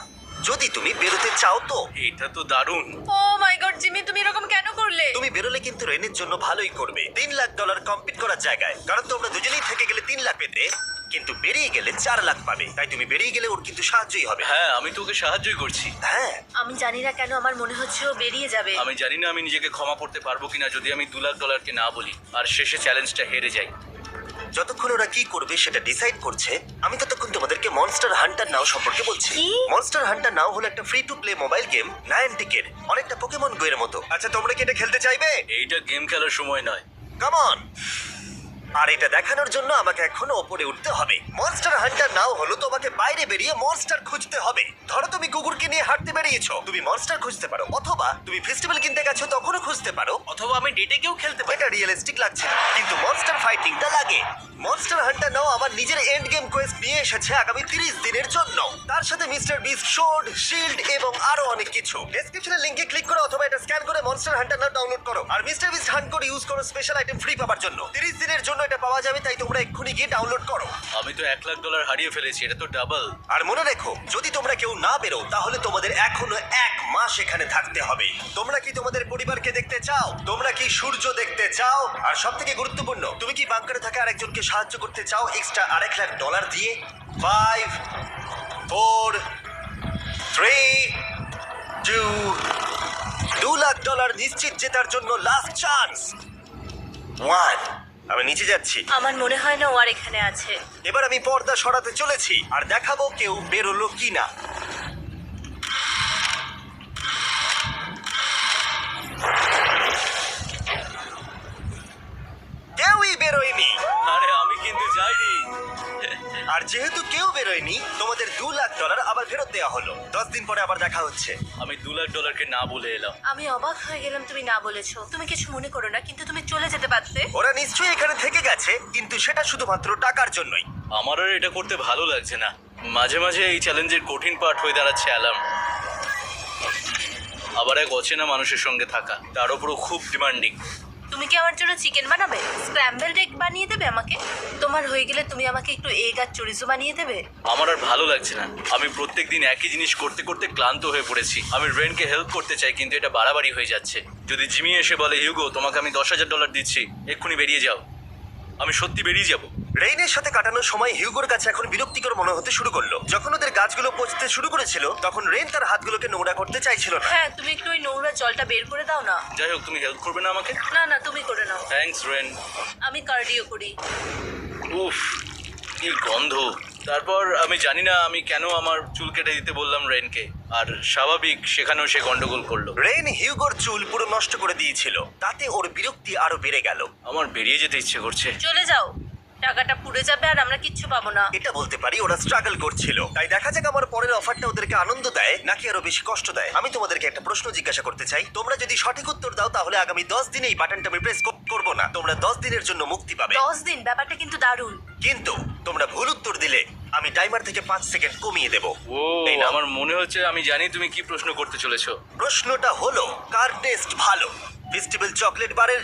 যদি তুমি বেরোতে চাও তো। এটা তো দারুণ। ও মাই গড জিমি, তুমি এরকম কেন করলে? তুমি বেরোলে কিন্তু রেনের জন্য ভালোই করবে। $3 লাখ কম্পিট করার জায়গায়, কারণ তোমরা দুজনেই থেকে গেলে 3 লাখ পেতে, কিন্তু বেরিয়ে গেলে 4 লাখ পাবে। তাই তুমি বেরিয়ে গেলে ওর কিন্তু সাহায্যই হবে। হ্যাঁ, আমি তোকে সাহায্যই করছি। হ্যাঁ, আমি জানি না কেন আমার মনে হচ্ছে ও বেরিয়ে যাবে। আমি জানি না আমি নিজেকে ক্ষমা করতে পারবো কিনা যদি আমি $2 লাখ না বলি আর শেষে চ্যালেঞ্জটা হেরে যাই। যতক্ষণ ওরা কি করবে সেটা ডিসাইড করছে, আমি ততক্ষণ তোমাদেরকে মনস্টার হান্টার নাও সম্পর্কে বলছি। কি? মনস্টার হান্টার নাও হলো একটা free to play mobile game, নায়ান্টিকের, অনেকটা পোকেমন গো এর মতো। আচ্ছা, তোমরা কি এটা খেলতে চাইবে? এইটা গেম খেলার সময় নয়। Come on. আর এটা দেখানোর জন্য আমাকে এখনো ওপরে উঠতে হবে। মনস্টার হান্টার নাও হলো তোমাকে বাইরে বেরিয়ে মনস্টার খুঁজতে হবে। ধরো তুমি কুকুরকে নিয়ে হাঁটতে বেরিয়েছো, তুমি মনস্টার খুঁজতে পারো, অথবা তুমি ফেস্টিভ্যাল কিনতে গেছো তখনও খুঁজতে পারো, অথবা আমি ডেটে কেউ খেলতে পারি। এটা রিয়েলিস্টিক লাগছে না, কিন্তু মনস্টার ফাইটিংটা লাগে। মনস্টার হান্টার নাও আমার নিজের এন্ড গেম কোয়েস্ট নিয়ে এসেছে আগামী 30 দিনের জন্য। তার সাথে মিস্টার বিস্ট সোর্ড, শিল্ড এবং আরো অনেক কিছু। ডেসক্রিপশনের লিংকে ক্লিক করো অথবা এটা স্ক্যান করে মনস্টার হান্টার নাও ডাউনলোড করো। আর মিস্টার বিস্ট হান্ট করে ইউজ করো স্পেশাল আইটেম ফ্রি পাওয়ার জন্য। 30 দিনের জন্য এটা পাওয়া যাবে, তাই তোমরা এক্ষুনি গিয়ে ডাউনলোড করো। আমি তো $1 লাখ হারিয়ে ফেলেছি, এটা তো ডাবল। আর মনে রেখো, যদি তোমরা কেউ না বেরো তাহলে তোমাদের এখনো 1 মাস এখানে থাকতে হবে। তোমরা কি তোমাদের পরিবারকে দেখতে চাও? তোমরা কি সূর্য দেখতে চাও? আর সবথেকে গুরুত্বপূর্ণ, তুমি কি বাংকারে থাকা আরেকজনকে সাহায্য করতে চাও এক্সট্রা $1 লাখ দিয়ে? 5 4 3 2 $2 লাখ নিশ্চিত জেতার জন্য লাস্ট চান্স। 1। আমি নিচে যাচ্ছি। আমার মনে হয় না ও আর এখানে আছে। এবার আমি পর্দা সরাতে চলেছি আর দেখাবো কেউ বেরোলো কিনা। কেউই বেরোয়নি। আরে আমি কিন্তু যাইনি। আর যেহেতু কেউ বেরোয়নি, তোমাদের $2 লাখ আবার ফেরত দেওয়া হলো। 10 দিন পরে আবার দেখা হচ্ছে। আমি $2 লাখ না বলে এলাম। আমি অবাক হয়ে গেলাম তুমি না বলেছো। তুমি কিছু মনে করো না, কিন্তু তুমি চলে যেতে পারতে। ওরা নিশ্চয়ই এখানে থেকে গেছে, কিন্তু সেটা শুধুমাত্র টাকার জন্যই। আমার আর এটা করতে ভালো লাগছে না। মাঝে মাঝে এই চ্যালেঞ্জের কঠিন পার্ট হয়ে দাঁড়াচ্ছে অ্যালার্ম। আবার এক অচেনা মানুষের সঙ্গে থাকা, তার উপরও খুব ডিমান্ডিং। তুমি কি আমার জন্য চিকেন বানাবে? স্ক্র্যাম্বলড এগ বানিয়ে দেবে আমাকে? তোমার হয়ে গেলে তুমি আমাকে একটু এগ আর চরিজো বানিয়ে দেবে? আমার আর ভালো লাগছে না। আমি প্রত্যেকদিন একই জিনিস করতে করতে ক্লান্ত হয়ে পড়েছি। আমি রেনকে হেল্প করতে চাই, কিন্তু এটা বাড়াবাড়ি হয়ে যাচ্ছে। যদি জিমি এসে বলে, হিউগো তোমাকে আমি $10,000 দিচ্ছি, এক্ষুনি বেরিয়ে যাও, আমি সত্যি বেরিয়ে যাব। রেইনের সাথে কাটানোর সময় হিউগোর কাছে এখন বিরক্তিকর মনে হতে শুরু করলো। যখন ওদের গাছগুলো পচতে শুরু করেছিল, তখন রেইন তার হাতগুলোকে নোংরা করতে চাইছিল না। হ্যাঁ, তুমি একটু ওই নোংরা জলটা বের করে দাও না। যাই হোক, তুমি হেল্প করবে না আমাকে? না না, তুমি করে নাও। Thanks Ren. আমি কার্ডিও করি। উফ, কি গন্ধ। তারপর আমি জানি না আমি কেন আমার চুল কেটে দিতে বললাম রেনকে, আর স্বাভাবিক সেখানেও সে গন্ডগোল করলো। রেইন হিউগোর চুল পুরো নষ্ট করে দিয়েছিল, তাতে ওর বিরক্তি আরো বেড়ে গেল। আমার বেরিয়ে যেতে ইচ্ছে করছে। চলে যাও, টাকাটা পুড়ে যাবে আর আমরা কিচ্ছু পাবো না। এটা বলতে পারি ওরা স্ট্রাগল করছিল। তাই দেখা যাক আমার পরের অফারটা ওদেরকে আনন্দ দেয় নাকি আরো বেশি কষ্ট দেয়। আমি তোমাদেরকে একটা প্রশ্ন জিজ্ঞাসা করতে চাই। তোমরা যদি সঠিক উত্তর দাও তাহলে আগামী 10 দিনে এই বাটনটা আমি প্রেস করব না। তোমরা 10 দিনের জন্য মুক্তি পাবে। 10 দিন? ব্যাপারটা কিন্তু দারুণ। কিন্তু তোমরা ভুল উত্তর দিলে আমি টাইমার থেকে 5 সেকেন্ড কমিয়ে দেব। ও এই নাও। আমার মনে হচ্ছে আমি জানি তুমি কি প্রশ্ন করতে চলেছো। প্রশ্নটা হলো কার টেস্ট ভালো, ফেস্টিভ্যাল চকলেট বারের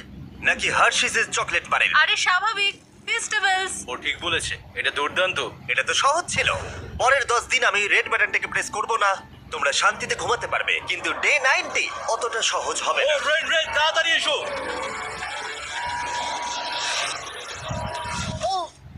নাকি হার্শিসের চকলেট বারের? আরে স্বাভাবিক, ফেস্টিভ্যালস। ও ঠিক বলেছে, এটা দুর্দান্ত। এটা তো সহজ ছিল। পরের 10 দিন আমি রেড বাটনটাকে প্রেস করব না, তোমরা শান্তিতে ঘুমাতে পারবে। কিন্তু ডে 90 অতটা সহজ হবে না। রেন রেন তাড়াতাড়ি এসো। ও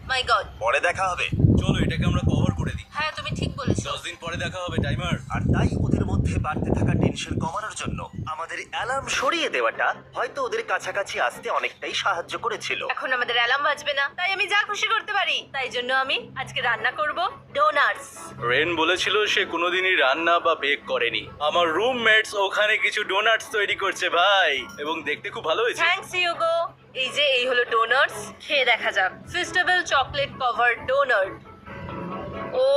মাই গড। পরে দেখা হবে। চলো এটাকে আমরা কভার করে দিই। হ্যাঁ তুমি ঠিক বলেছো। 10 দিন পরে দেখা হবে টাইমার। আর তাই ওদের মধ্যে বাড়তে থাকা টেনশন কমানোর জন্য আমাদের অ্যালার্ম সরিয়ে দেওয়াটা হয়তো ওদের কাছাকাছি আসতে অনেকটাই সাহায্য করেছিল। এখন আমাদের অ্যালার্ম বাজবে না, তাই আমি যা খুশি করতে পারি। তাই জন্য আমি আজকে রান্না করব ডোনাটস। রেন বলেছিল সে কোনোদিনই রান্না বা বেক করেনি। আমার রুমমেটস ওখানে কিছু ডোনাটস তৈরি করছে ভাই, এবং দেখতে খুব ভালো হয়েছে। Thanks Yugo. এই হলো ডোনাটস, খেয়ে দেখা যাক। Festival chocolate cover donut. Oh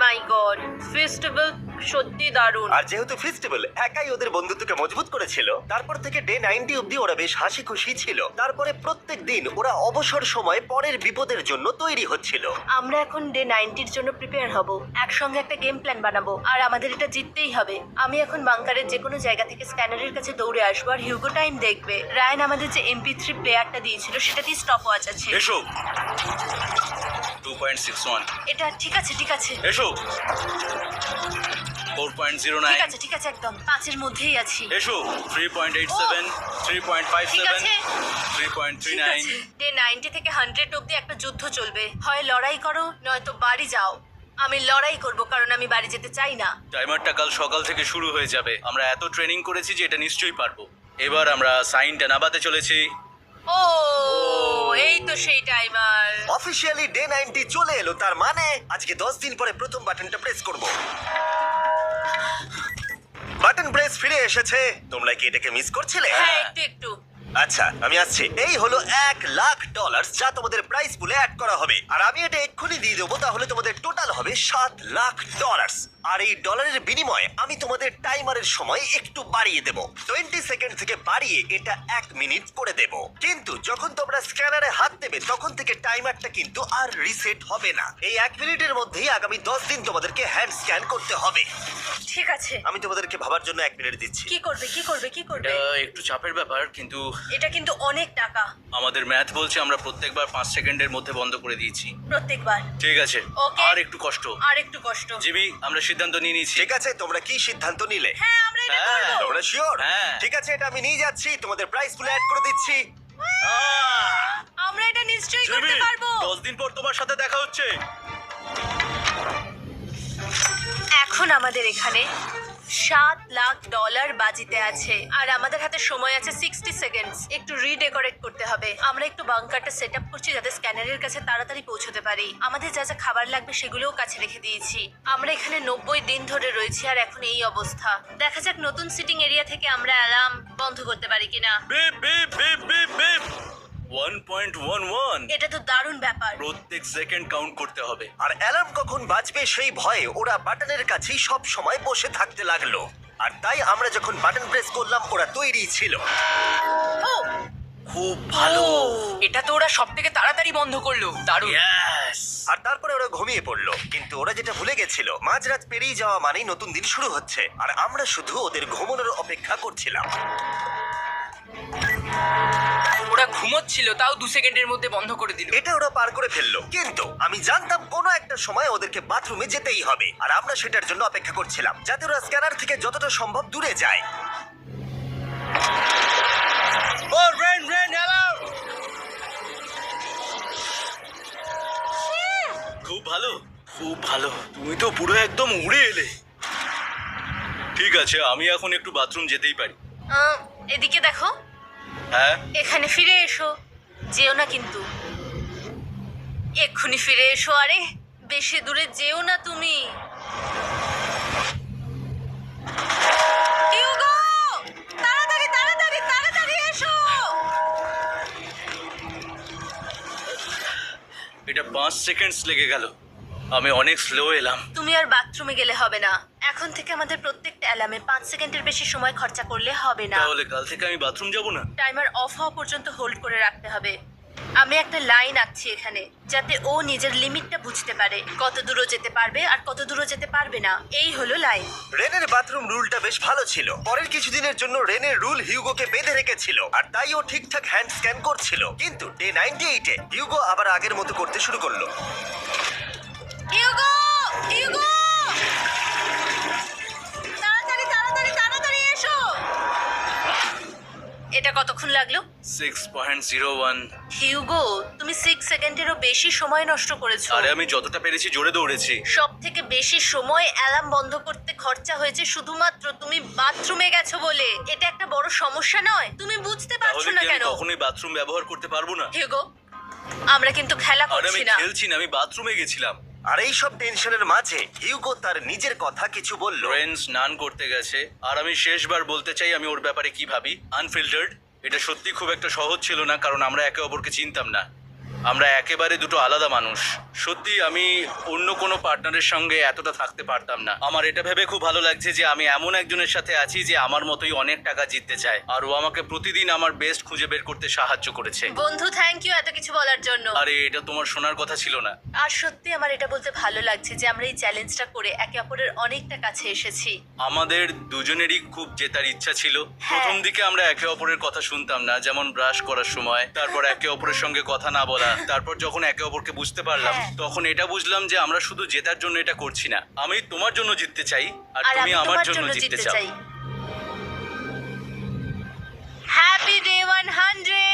my god, festival সত্যি দারুণ। আর যেহেতু ফেস্টিভ্যাল একাই ওদের বন্ধুত্বকে মজবুত করেছিল, তারপর থেকে ডে 90 অব্দি ওরা বেশ হাসি খুশি ছিল। তারপরে প্রত্যেক দিন ওরা অবসর সময় পরের বিপদের জন্য তৈরি হচ্ছিল। আমরা এখন ডে 90-র জন্য প্রিপেয়ার হব। একসঙ্গে একটা গেম প্ল্যান বানাবো, আর আমাদের এটা জিততেই হবে। আমি এখন বাংকারের যে কোনো জায়গা থেকে স্ক্যানারের কাছে দৌড়ে আসবো, আর হিউগো টাইম দেখবে। রায়ান আমাদের যে MP3 প্লেয়ারটা দিয়েছিল সেটাতেই স্টপ ওয়াচ আছে। এসো 2.61। এটা ঠিক আছে, ঠিক আছে, এসো ঠিক 4.09। আছে, ঠিক আছে, একদম 5-এর মধ্যেই আছি। এসো 3.87, ঠিক 3.57, আছে, ঠিক 3.39। আছে। ডে 90 থেকে 100 অব্দি একটা যুদ্ধ চলবে। হয় লড়াই করো, নয়তো বাড়ি যাও। আমি লড়াই করব, কারণ আমি বাড়ি যেতে চাই না। টাইমারটা কাল সকাল থেকে শুরু হয়ে যাবে। আমরা এত ট্রেনিং করেছি যে এটা নিশ্চয়ই পারবো। এবার আমরা সাইনটা নামাতে চলেছি। ও এই তো সেই টাইমার। অফিসিয়ালি ডে 90 চলে এলো, তার মানে আজকে 10 দিন পরে প্রথম বাটনটা প্রেস করব। বাটন প্রেস ফিরে এসেছে। তোমরা কি এটাকে মিস করছিলে? হ্যাঁ, একটু একটু। আচ্ছা আমি আসছি। এই হলো $1,00,000 যা তোমাদের প্রাইস পুলে অ্যাড করা হবে, আর আমি এটা এক্ষুনি দিয়ে দেবো। তাহলে তোমাদের টোটাল হবে $7,00,000। আর এই ডলারের বিনিময়ে আমি তোমাদের টাইমারের সময় একটু বাড়িয়ে দেবো। 20 সেকেন্ড থেকে বাড়িয়ে এটা 1 মিনিট করে দেব। কিন্তু যখন তোমরা স্ক্যানারে হাত দেবে তখন থেকে টাইমারটা কিন্তু আর রিসেট হবে না। এই 1 মিনিটের মধ্যেই আগামী 10 দিন তোমাদেরকে হ্যান্ড স্ক্যান করতে হবে। ঠিক আছে। আমি তোমাদেরকে ভাবার জন্য 1 মিনিট দিচ্ছি। কি করবে, কি করবে, কি করবে? এটা একটু চাপের ব্যাপার, কিন্তু এটা কিন্তু অনেক টাকা। আমাদের ম্যাথ বলছে আমরা প্রত্যেকবার 5 সেকেন্ডের মধ্যে বন্ধ করে দিয়েছি। প্রত্যেকবার। ঠিক আছে, Okay. আর একটু কষ্ট। আর একটু কষ্ট। জিমি, আমরা সিদ্ধান্ত নিয়ে নিয়েছি। ঠিক আছে, তোমরা কি সিদ্ধান্ত নিলে? হ্যাঁ, আমরা এটা হ্যাঁ। করব। তোমরা শিওর? হ্যাঁ। ঠিক আছে, এটা আমি নিয়ে যাচ্ছি, তোমাদের প্রাইস পুলে অ্যাড করে দিচ্ছি। আমরা এটা নিশ্চয়ই জিমি, করতে পারবো। 10 দিন পর তোমার সাথে দেখা হচ্ছে। এখন আমাদের এখানে $7,00,000 বাজিতে আছে, আর আমাদের হাতে সময় আছে 60 সেকেন্ডস। একটু রিডেকোরেট করতে হবে। আমরা একটু বাংকারটা সেট আপ করছি যাতে স্ক্যানারের কাছে তাড়াতাড়ি পৌঁছতে পারি। আমাদের যা যা খাবার লাগবে সেগুলোও কাছে রেখে দিয়েছি। আমরা এখানে 90 দিন ধরে রয়েছি, আর এখন এই অবস্থা। দেখা যাক নতুন সিটিং এরিয়া থেকে আমরা অ্যালার্ম বন্ধ করতে পারি কিনা। Beep beep beep beep beep 1.11। এটা তো দারুণ ব্যাপার। প্রত্যেক সেকেন্ড কাউন্ট করতে হবে। আর অ্যালার্ম কখন বাজবে সেই ভয়ে ওরা বাটনের কাছেই সব সময় বসে থাকতে লাগলো। আর তাই আমরা যখন বাটন প্রেস করলাম ওরা তৈরি ছিল। ও খুব ভালো। এটা তো ওরা সব থেকে তাড়াতাড়ি বন্ধ করলো। দারুণ। ইয়েস। আর তারপরে ওরা ঘুমিয়ে পড়লো। কিন্তু ওরা যেটা ভুলে গেছিল, মাঝরাত পেরিয়ে যাওয়া মানেই নতুন দিন শুরু হচ্ছে, আর আমরা শুধু ওদের ঘুমানোর অপেক্ষা করছিলাম। ওরা ঘুমোচ্ছিল, তাও 2 সেকেন্ডের মধ্যে বন্ধ করে দিল। এটা ওরা পার করে ফেললো, কিন্তু আমি জানতাম কোনো একটা সময় ওদেরকে বাথরুমে যেতেই হবে, আর আমরা সেটার জন্য অপেক্ষা করছিলাম যাতে ওরা স্ক্যানার থেকে যতটা সম্ভব দূরে যায়। ও রেন রেন অ্যালার্ম। খুব ভালো, খুব ভালো। তুমি তো পুরো একদম উড়ে এলে। ঠিক আছে, আমি এখন একটু বাথরুম যেতেই পারি। এদিকে দেখো, হ্যাঁ, এখানে ফিরে এসো। যেও না কিন্তু, এক্ষুনি ফিরে এসো। আরে বেশি দূরে যেও না তুমি। হিউগো, তাড়াতাড়ি তাড়াতাড়ি তাড়াতাড়ি এসো। এটা 5 সেকেন্ডস লেগে গেল। আমি অনেক স্লো এলাম। তুমি আর বাথরুমে গেলে হবে না। এখন থেকে আমাদের প্রত্যেকটা অ্যালার্মে 5 সেকেন্ডের বেশি সময় খরচা করলে হবে না। তাহলে কাল থেকে আমি বাথরুম যাব না। টাইমার অফ হওয়া পর্যন্ত হোল্ড করে রাখতে হবে। আমি একটা লাইন আঁকছি এখানে যাতে ও নিজের লিমিটটা বুঝতে পারে, কত দূরও যেতে পারবে আর কত দূরও যেতে পারবে না। এই হলো লাইন। রেনের বাথরুম রুলটা বেশ ভালো ছিল। পরের কিছুদিনের জন্য রেনের রুল হিউগোকে বেঁধে রেখেছিল, আর তাই ও ঠিকঠাক হ্যান্ড স্ক্যান করছিল। কিন্তু ডে 98-এ হিউগো আবার আগের মতো করতে শুরু করলো। হিউগো, হিউগো, তাড়াতাড়ি তাড়াতাড়ি তাড়াতাড়ি এসো। এটা কতক্ষণ লাগলো? 6.01। হিউগো, তুমি 6 সেকেন্ডেরও বেশি সময় নষ্ট করেছো। আরে আমি যতটা পেরেছি জোরে দৌড়েছি। সব থেকে বেশি সময় অ্যালার্ম বন্ধ করতে খরচা হয়েছে শুধুমাত্র তুমি বাথরুমে গেছো বলে। এটা একটা বড় সমস্যা নয়? তুমি বুঝতে পারছো তাহলে না কি আমি কেন? কখনোই বাথরুম ব্যবহার করতে পারবো না? হিউগো, আমরা কিন্তু খেলা আরে আমি করছি না। খেলছি না, আমি বাথরুমে গেছিলাম। আর এই সব টেনশনের মাঝে হিউগো তার নিজের কথা কিছু বলল। রেন স্নান করতে গেছে, আর আমি শেষবার বলতে চাই আমি ওর ব্যাপারে কি ভাবি। আনফিল্টার্ড, এটা সত্যি খুব একটা সহজ ছিল না, কারণ আমরা একে অপরকে চিনতাম না। আমরা একেবারে দুটো আলাদা মানুষ। সত্যি আমি অন্য কোনো পার্টনারের সঙ্গে এতটা থাকতে পারতাম না। আমার এটা ভেবে খুব ভালো লাগছে যে আমি এমন একজনের সাথে আছি যে আমার মতোই অনেক টাকা জিততে চায়, আর ও আমাকে প্রতিদিন আমার বেস্ট খুঁজে বের করতে সাহায্য করেছে। বন্ধু, থ্যাংক ইউ এত কিছু বলার জন্য। আরে এটা তোমার শোনার কথা ছিল না। আর সত্যি আমার এটা বলতে ভালো লাগছে যে আমরা এই চ্যালেঞ্জটা করে একে অপরের অনেকটা কাছে এসেছি। আমাদের দুজনেরই খুব জেতার ইচ্ছা ছিল। প্রথম দিকে আমরা একে অপরের কথা শুনতাম না, যেমন ব্রাশ করার সময়, তারপর একে অপরের সঙ্গে কথা না বলা। তারপর যখন একে অপরকে বুঝতে পারলাম, হ্যাঁ। তখন এটা বুঝলাম যে আমরা শুধু জেতার জন্য এটা করছি না। আমি তোমার জন্য জিততে চাই, আর আর তুমি আমি আমার তোমার জন্য জন্য জিততে জিততে চাও। চাই। Happy day 100।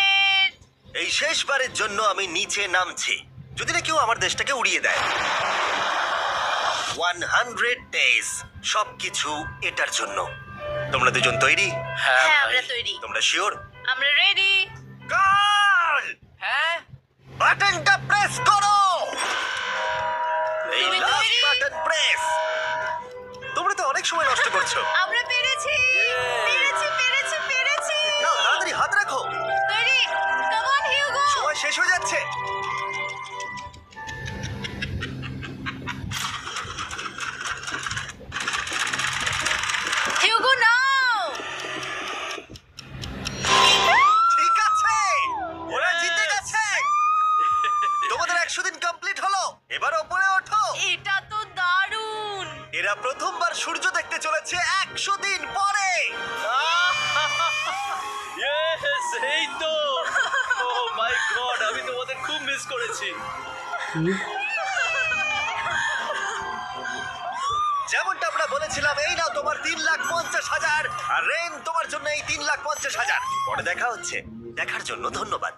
এই শেষবারের জন্য আমি নিচে নামছি, যদি না কেউ আমার দেশটাকে উড়িয়ে দেয়। 100 ডেজ, সবকিছু এটার জন্য। তোমরা দুজন তৈরি? হ্যাঁ হ্যাঁ, ভাই। আমরা তৈরি। তোমরা শিওর? আমরা রেডি। গার্ল, হ্যাঁ, বাটনটা প্রেস করো। এই তুমি লাস্ট তৈরি? Button press. তোমরা তো অনেক সময় নষ্ট করছো। আমরা পেরেছি, পেরেছি, পেরেছি, পেরেছি। নাও তাড়াতাড়ি হাত রাখো, তৈরি? Come on Hugo. সময় শেষ হয়ে যাচ্ছে। হিউগো নাও। ঠিক আছে, ওরা জিতে গেছে। তোমাদের 100 দিন কমপ্লিট হলো, এবার ওপরে ওঠো। এটা তো দারুণ। এরা প্রথমবার সূর্য দেখতে চলেছে 100 দিন পরে। Yes, এই তো। Oh my God, আমি তোমাদের খুব মিস করেছি। যেমনটা আমরা বলেছিলাম, এই নাও তোমার 3,50,000, আর রেন তোমার জন্য এই 3,50,000। পরে দেখা হচ্ছে, দেখার জন্য ধন্যবাদ।